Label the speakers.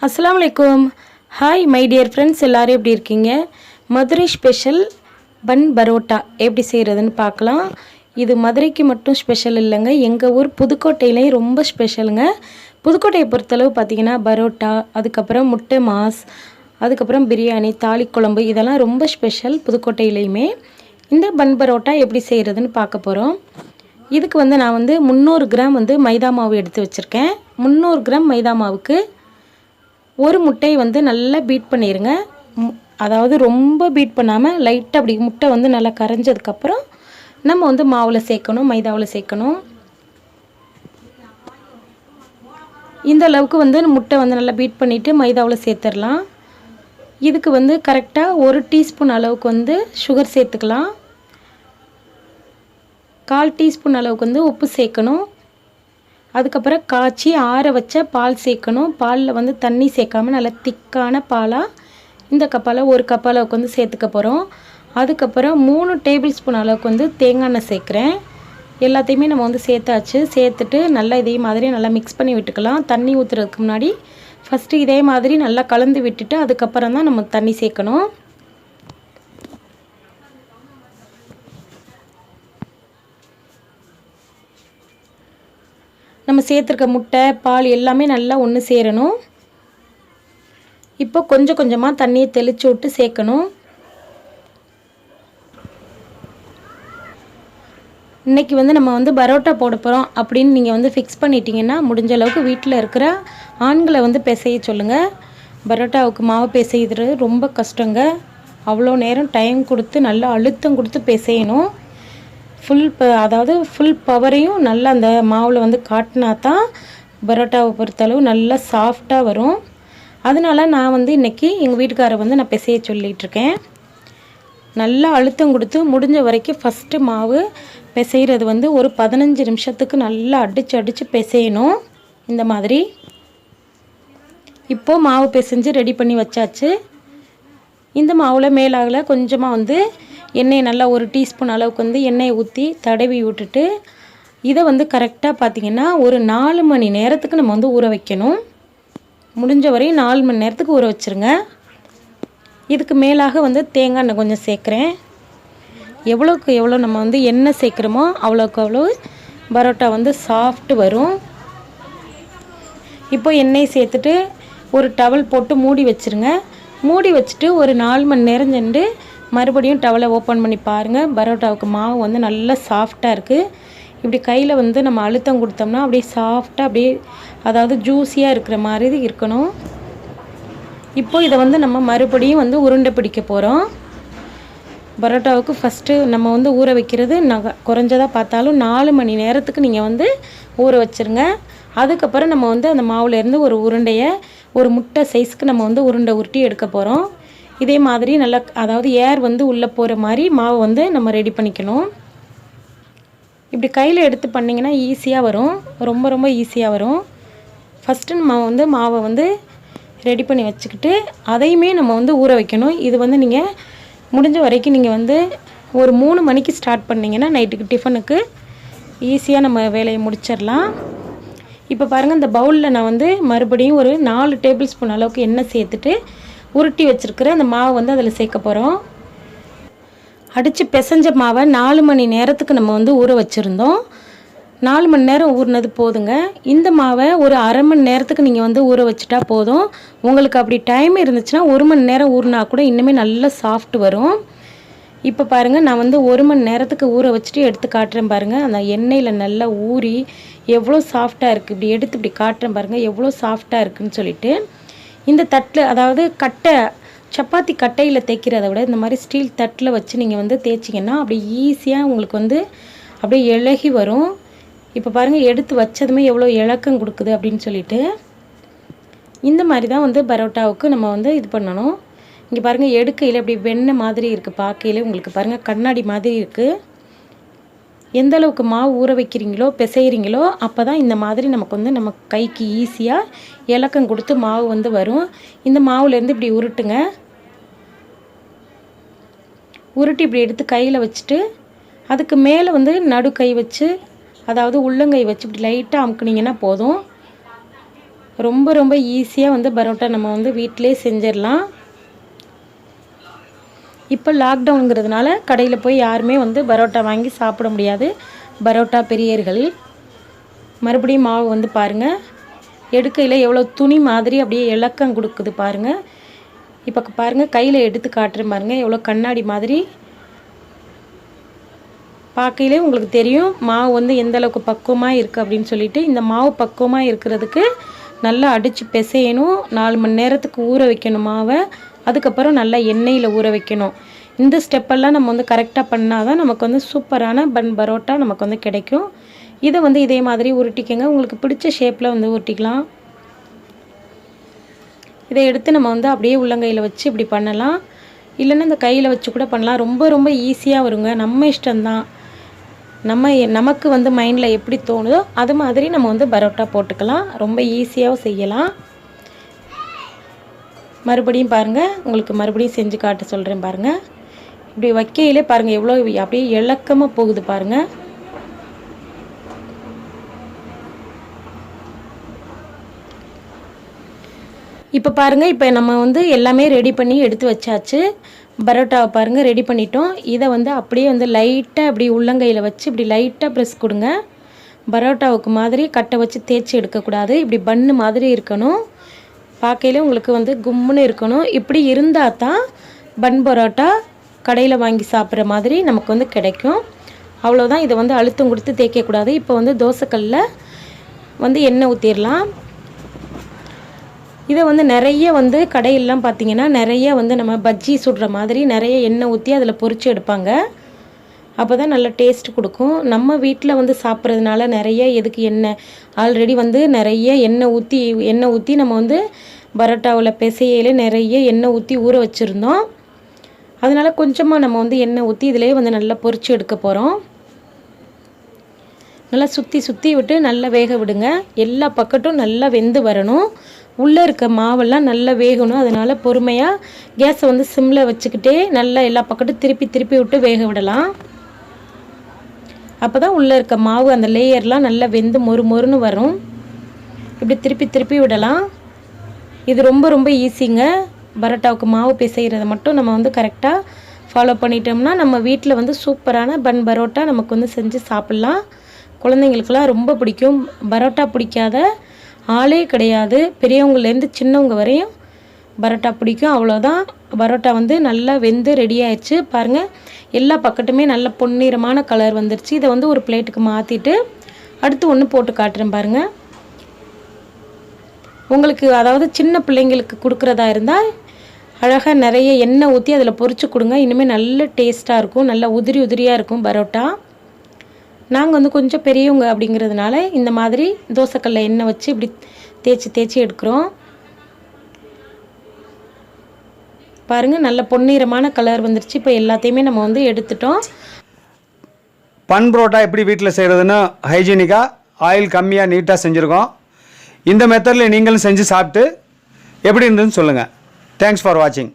Speaker 1: அஸ்ஸலாமு அலைக்கும். Hi my dear friends, எல்லோரும் எப்படி இருக்கீங்க? மதுரை ஸ்பெஷல் பன் பரோட்டா எப்படி செய்கிறதுன்னு பார்க்கலாம். இது மதுரைக்கு மட்டும் ஸ்பெஷல் இல்லைங்க, எங்கள் ஊர் புதுக்கோட்டையிலையும் ரொம்ப ஸ்பெஷலுங்க. புதுக்கோட்டையை பொறுத்தளவு பார்த்திங்கன்னா பரோட்டா, அதுக்கப்புறம் முட்டை மாஸ், அதுக்கப்புறம் பிரியாணி, தாளிக்குழம்பு இதெல்லாம் ரொம்ப ஸ்பெஷல் புதுக்கோட்டையிலையுமே. இந்த பன் பரோட்டா எப்படி செய்கிறதுன்னு பார்க்க போகிறோம். இதுக்கு நான் 300 கிராம் மைதா மாவு எடுத்து வச்சுருக்கேன். 300 கிராம் மைதா மாவுக்கு ஒரு முட்டையை நல்லா பீட் பண்ணிடுங்க. அதாவது ரொம்ப பீட் பண்ணாமல் லைட்டாக அப்படி முட்டை நல்லா கரைஞ்சதுக்கப்புறம் நம்ம மாவில் சேர்க்கணும், மைதாவில் சேர்க்கணும். இந்த அளவுக்கு முட்டை நல்லா பீட் பண்ணிவிட்டு மைதாவில் சேர்த்துடலாம். இதுக்கு கரெக்டாக 1 டீஸ்பூன் அளவுக்கு சுகர் சேர்த்துக்கலாம். 1/4 டீஸ்பூன் அளவுக்கு உப்பு சேர்க்கணும். அதுக்கப்புறம் காய்ச்சி ஆற வச்ச பால் சேர்க்கணும். பாலில் தண்ணி சேர்க்காமல் நல்லா திக்கான பாலாக இந்த கப்பால் 1 கப் அளவுக்கு சேர்த்துக்க போகிறோம். அதுக்கப்புறம் 3 டேபிள் ஸ்பூன் அளவுக்கு தேங்காய் எண்ணெய் சேர்க்குறேன். எல்லாத்தையுமே நம்ம சேர்த்தாச்சு. சேர்த்துட்டு நல்லா இதே மாதிரி நல்லா மிக்ஸ் பண்ணி விட்டுக்கலாம். தண்ணி ஊற்றுறதுக்கு முன்னாடி ஃபஸ்ட்டு இதே மாதிரி நல்லா கலந்து விட்டுட்டு அதுக்கப்புறம் தான் நம்ம தண்ணி சேர்க்கணும். நம்ம சேர்த்துருக்க முட்டை பால் எல்லாமே நல்லா ஒன்று சேரணும். இப்போ கொஞ்சம் கொஞ்சமாக தண்ணியை தெளித்து விட்டு சேர்க்கணும். இன்றைக்கி நம்ம பரோட்டா போட போகிறோம் அப்படின்னு நீங்கள் ஃபிக்ஸ் பண்ணிட்டீங்கன்னா முடிஞ்ச அளவுக்கு வீட்டில் இருக்கிற ஆண்களை பிசைய சொல்லுங்கள். பரோட்டாவுக்கு மாவு பிசைகிறது ரொம்ப கஷ்டங்க. அவ்வளோ நேரம் டைம் கொடுத்து நல்லா அழுத்தம் கொடுத்து பிசையணும். அதாவது ஃபுல் பவரையும் நல்லா அந்த மாவில் காட்டினா தான் பரோட்டாவை பொறுத்தளவு நல்லா சாஃப்டாக வரும். அதனால நான் இன்றைக்கி எங்கள் வீட்டுக்காரை நான் பிசைய சொல்லிகிட்ருக்கேன். நல்லா அழுத்தம் கொடுத்து முடிஞ்ச வரைக்கும் ஃபஸ்ட்டு மாவு பிசைகிறது ஒரு 15 நிமிஷத்துக்கு நல்லா அடித்து பிசையணும். இந்த மாதிரி இப்போது மாவு பிசைஞ்சு ரெடி பண்ணி வச்சாச்சு. இந்த மாவில் மேலாவில் கொஞ்சமாக எண்ணெய் நல்லா 1 டீஸ்பூன் அளவுக்கு எண்ணெயை ஊற்றி தடவி விட்டுட்டு இதை கரெக்டாக பார்த்திங்கன்னா ஒரு 4 மணி நேரத்துக்கு நம்ம ஊற வைக்கணும். முடிஞ்ச வரையும் 4 மணி நேரத்துக்கு ஊற வச்சுருங்க. இதுக்கு மேலாக தேங்காய் எண்ணெய் கொஞ்சம் சேர்க்குறேன். எவ்வளோக்கு எவ்வளோ நம்ம எண்ணெய் சேர்க்குறோமோ அவ்வளோக்கு அவ்வளோ பரோட்டா சாஃப்ட் வரும். இப்போ எண்ணெய் சேர்த்துட்டு ஒரு டவல் போட்டு மூடி வச்சுருங்க. மூடி வச்சுட்டு ஒரு 4 மணி நேரம் சென்று மறுபடியும் டவலை ஓப்பன் பண்ணி பாருங்கள். பரோட்டாவுக்கு மாவு நல்லா சாஃப்டாக இருக்குது. இப்படி கையில் நம்ம அழுத்தம் கொடுத்தோம்னா அப்படியே சாஃப்டாக அப்படியே அதாவது ஜூஸியாக இருக்கிற மாதிரி இருக்கணும். இப்போ இதை நம்ம மறுபடியும் உருண்டை பிடிக்க போகிறோம். பரோட்டாவுக்கு ஃபஸ்ட்டு நம்ம ஊற வைக்கிறது குறைஞ்சதாக பார்த்தாலும் 4 மணி நேரத்துக்கு நீங்கள் ஊற வச்சுருங்க. அதுக்கப்புறம் நம்ம அந்த மாவுலேருந்து ஒரு உருண்டையை ஒரு முட்டை சைஸ்க்கு நம்ம உருண்டை உருட்டி எடுக்க போகிறோம். இதே மாதிரி நல்லா அதாவது ஏர் உள்ளே போகிற மாதிரி மாவு நம்ம ரெடி பண்ணிக்கணும். இப்படி கையில் எடுத்து பண்ணிங்கன்னா ஈஸியாக வரும், ரொம்ப ரொம்ப ஈஸியாக வரும். ஃபஸ்ட்டு நம்ம மாவை ரெடி பண்ணி வச்சுக்கிட்டு அதையுமே நம்ம ஊற வைக்கணும். இது நீங்கள் முடிஞ்ச வரைக்கும் நீங்கள் ஒரு 3 மணிக்கு ஸ்டார்ட் பண்ணிங்கன்னா நைட்டுக்கு டிஃபனுக்கு ஈஸியாக நம்ம வேலையை முடிச்சிடலாம். இப்போ பாருங்கள், இந்த பவுலில் நான் மறுபடியும் ஒரு 4 டேபிள் ஸ்பூன் அளவுக்கு எண்ணெய் சேர்த்துட்டு உருட்டி வச்சுருக்கிற அந்த மாவை அதில் சேர்க்க போகிறோம். அடித்து பிசைஞ்ச மாவை 4 மணி நேரத்துக்கு நம்ம ஊற வச்சுருந்தோம். 4 மணி நேரம் ஊறினது போதுங்க. இந்த மாவை ஒரு அரை மணி நேரத்துக்கு நீங்கள் ஊற வச்சுட்டா போதும். உங்களுக்கு அப்படி டைம் இருந்துச்சுன்னா 1 மணி நேரம் ஊறினா கூட இன்னுமே நல்லா சாஃப்ட் வரும். இப்போ பாருங்கள், நான் 1 மணி நேரத்துக்கு ஊற வச்சுட்டு எடுத்து காட்டுறேன் பாருங்கள். அந்த எண்ணெயில் நல்லா ஊறி எவ்வளோ சாஃப்டாக இருக்குது. இப்படி எடுத்து இப்படி காட்டுறேன் பாருங்கள் எவ்வளோ சாஃப்டாக இருக்குதுன்னு சொல்லிட்டு. இந்த தட்டில் அதாவது சப்பாத்தி கட்டையில் தேய்க்கிறத விட இந்த மாதிரி ஸ்டீல் தட்டில் வச்சு நீங்கள் தேய்ச்சிங்கன்னா அப்படி ஈஸியாக உங்களுக்கு அப்படியே இலகி வரும். இப்போ பாருங்கள், எடுத்து வச்சதுமே எவ்வளோ இலக்கம் கொடுக்குது அப்படின்னு சொல்லிட்டு. இந்த மாதிரி தான் பரோட்டாவுக்கு நம்ம இது பண்ணணும். இங்கே பாருங்கள், எடுக்கையில் அப்படி வெண்ணெய் மாதிரி இருக்குது. பார்க்கையிலே உங்களுக்கு பாருங்கள் கண்ணாடி மாதிரி இருக்குது. எந்த அளவுக்கு மாவு ஊற வைக்கிறீங்களோ பிசைகிறீங்களோ அப்போ தான் இந்த மாதிரி நமக்கு நம்ம கைக்கு ஈஸியாக இலக்கம் கொடுத்து மாவு வரும். இந்த மாவுலேருந்து இப்படி உருட்டுங்க. உருட்டி இப்படி எடுத்து கையில் வச்சுட்டு அதுக்கு மேலே நடு கை வச்சு அதாவது உள்ளங்கை வச்சு இப்படி லைட்டாக அமுக்குனிங்கன்னா போதும். ரொம்ப ரொம்ப ஈஸியாக வந்து பரோட்டா நம்ம வந்து வீட்டிலே செஞ்சிடலாம். இப்போ லாக்டவுனுங்கிறதுனால கடையில் போய் யாருமே வந்து பரோட்டா வாங்கி சாப்பிட முடியாது. பரோட்டா பிரியர்கள் மறுபடியும் மாவு வந்து பாருங்கள், எடுக்கையில் எவ்வளோ துணி மாதிரி அப்படியே இலக்கம் கொடுக்குது பாருங்கள். இப்போ பாருங்கள், கையில் எடுத்து காட்டுறேன் பாருங்கள், எவ்வளோ கண்ணாடி மாதிரி. பார்க்கையிலே உங்களுக்கு தெரியும் மாவு வந்து எந்த அளவுக்கு பக்குவமாக இருக்குது அப்படின்னு சொல்லிட்டு. இந்த மாவு பக்குவமாக இருக்கிறதுக்கு நல்லா அடித்து பிசையணும். 4 மணி நேரத்துக்கு ஊற வைக்கணும் மாவை. அதுக்கப்புறம் நல்லா எண்ணெயில் ஊற வைக்கணும். இந்த ஸ்டெப்பெல்லாம் நம்ம வந்து கரெக்டாக பண்ணால் தான் நமக்கு வந்து சூப்பரான பரோட்டா நமக்கு வந்து கிடைக்கும். இதை வந்து இதே மாதிரி உருட்டிக்கங்க. உங்களுக்கு பிடிச்ச ஷேப்பில் வந்து உருட்டிக்கலாம். இதை எடுத்து நம்ம வந்து அப்படியே உள்ளங்கையில் வச்சு இப்படி பண்ணலாம். இல்லைன்னா இந்த கையில் வச்சு கூட பண்ணலாம். ரொம்ப ரொம்ப ஈஸியாக வருங்க. நம்ம இஷ்டம்தான். நமக்கு வந்து மைண்டில் எப்படி தோணுதோ அது மாதிரி நம்ம வந்து பரோட்டா போட்டுக்கலாம். ரொம்ப ஈஸியாகவும் செய்யலாம். மறுபடியும் பாருங்கள், உங்களுக்கு மறுபடியும் செஞ்சு காட்ட சொல்கிறேன் பாருங்கள். இப்படி வைக்கையிலே பாருங்கள் எவ்வளோ அப்படியே இலக்கமாக போகுது பாருங்கள். இப்போ பாருங்கள், இப்போ நம்ம வந்து எல்லாமே ரெடி பண்ணி எடுத்து வச்சாச்சு. பரோட்டாவை பாருங்கள் ரெடி பண்ணிட்டோம். இதை வந்து அப்படியே வந்து லைட்டாக அப்படி உள்ளங்கையில் வச்சு இப்படி லைட்டாக ப்ரெஸ் கொடுங்க. பரோட்டாவுக்கு மாதிரி கட்டை வச்சு தேய்ச்சி எடுக்கக்கூடாது. இப்படி பன்னு மாதிரி இருக்கணும். பார்க்கையிலே உங்களுக்கு வந்து கும்முன்னு இருக்கணும். இப்படி இருந்தால் தான் பன் பரோட்டா கடையில் வாங்கி சாப்பிட்ற மாதிரி நமக்கு வந்து கிடைக்கும். அவ்வளோதான். இதை வந்து அழுத்தம் கொடுத்து தேய்க்கக்கூடாது. இப்போ வந்து தோசைக்கல்லில் வந்து எண்ணெய் ஊற்றிடலாம். இதை வந்து நிறைய வந்து கடையிலலாம் பார்த்திங்கன்னா நிறைய வந்து நம்ம பஜ்ஜி சுடுற மாதிரி நிறைய எண்ணெய் ஊற்றி அதில் பொரித்து எடுப்பாங்க. அப்போ தான் நல்ல டேஸ்ட் கொடுக்கும். நம்ம வீட்டில் வந்து சாப்பிட்றதுனால நிறைய எதுக்கு எண்ணெய் ஆல்ரெடி வந்து நிறைய எண்ணெய் ஊற்றி நம்ம வந்து பரோட்டாவில் பிசையிலே நிறைய எண்ணெய் ஊற்றி ஊற வச்சுருந்தோம். அதனால் கொஞ்சமாக நம்ம வந்து எண்ணெய் ஊற்றி இதிலே வந்து நல்லா பொரித்து எடுக்க போகிறோம். நல்லா சுற்றி விட்டு நல்லா வேக விடுங்க. எல்லா பக்கட்டும் நல்லா வெந்து வரணும். உள்ளே இருக்க மாவெல்லாம் நல்லா வேகணும். அதனால் பொறுமையாக கேஸை வந்து சிம்மில் வச்சுக்கிட்டே நல்லா எல்லா பக்கட்டும் திருப்பி விட்டு வேக விடலாம். அப்போ தான் உள்ளே இருக்க மாவு அந்த லேயர்லாம் நல்லா வெந்து மொறுன்னு வரும். இப்படி திருப்பி விடலாம். இது ரொம்ப ரொம்ப ஈஸிங்க. பரோட்டாவுக்கு மாவு பிசைகிறத மட்டும் நம்ம வந்து கரெக்டாக ஃபாலோ பண்ணிட்டோம்னா நம்ம வீட்டில் வந்து சூப்பரான பரோட்டா நமக்கு வந்து செஞ்சு சாப்பிட்லாம். குழந்தைங்களுக்கெல்லாம் ரொம்ப பிடிக்கும். பரோட்டா பிடிக்காத ஆளே கிடையாது. பெரியவங்கலேருந்து சின்னவங்க வரையும் பரோட்டா பிடிக்கும். அவ்வளோதான். பரோட்டா வந்து நல்லா வெந்து ரெடி ஆயிடுச்சு பாருங்கள். எல்லா பக்கட்டுமே நல்ல பொன்னிறமான கலர் வந்துருச்சு. இதை வந்து ஒரு பிளேட்டுக்கு மாற்றிட்டு அடுத்து ஒன்று போட்டு காட்டுறேன் பாருங்கள். உங்களுக்கு அதாவது சின்ன பிள்ளைங்களுக்கு கொடுக்குறதா இருந்தால் அழகாக நிறைய எண்ணெய் ஊற்றி அதில் பொரிச்சு கொடுங்க. இனிமேல் நல்ல டேஸ்ட்டாக இருக்கும். நல்லா உதிரியாக இருக்கும் பரோட்டா. நாங்கள் வந்து கொஞ்சம் பெரியவங்க அப்படிங்கிறதுனால இந்த மாதிரி தோசைக்கல்ல எண்ணெய் வச்சு இப்படி தேய்ச்சி எடுக்கிறோம். பாருங்கள் நல்ல பொன்னிறமான கலர் வந்துருச்சு. இப்போ எல்லாத்தையுமே நம்ம வந்து எடுத்துட்டோம்.
Speaker 2: பன் பரோட்டா எப்படி வீட்டில் செய்கிறதுன்னு ஹைஜீனிக்காக ஆயில் கம்மியாக நீட்டாக செஞ்சுருக்கோம். இந்த மெத்தடில் நீங்களும் செஞ்சு சாப்பிட்டு எப்படி இருந்ததுன்னு சொல்லுங்கள். தேங்க்ஸ் ஃபார் வாட்சிங்.